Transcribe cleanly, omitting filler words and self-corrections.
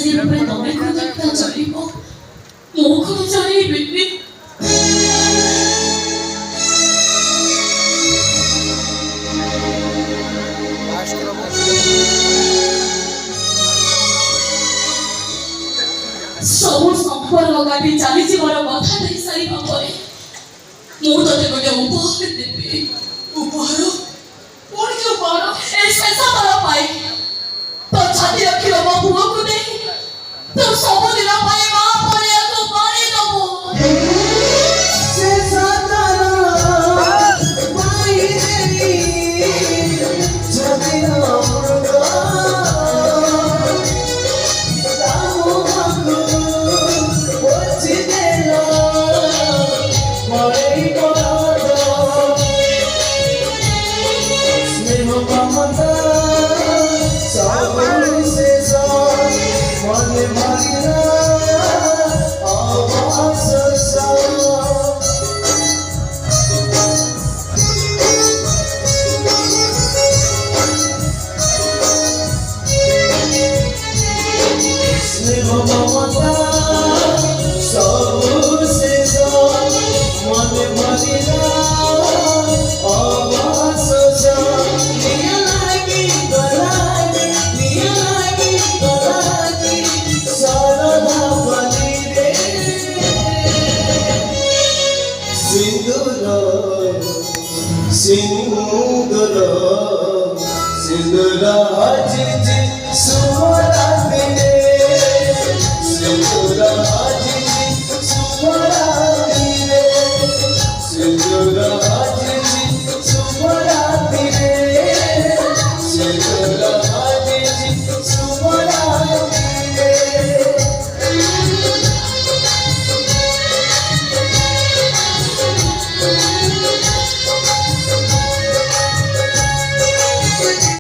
예수님 앞에 너의 고백한 자리고 모든 자리 믿니 ସବୁ ସମ୍ପର୍କ କାଟି ଚାଲିଯିବାର କଥା ଦେଇସାରିବା ପରେ ମୁଁ ତତେ ଗୋଟେ ଉପହାର ଦେବି। ଉପହାର? କଣ କି ଉପହାର? ଏ ଶେଷ ଥର ପାଇଁ ତୋ ଛାତି ରଖିବ ମୋ ପୁଅକୁ ନେଇ ତୁ ସବୁଦିନ ପାଇଁ ମା ପରିବାକୁ ପାଣି ଦବୁ। Sindura Ajiji Sumara Dile Sindura Ajiji Sumara Dile Sindura Ajiji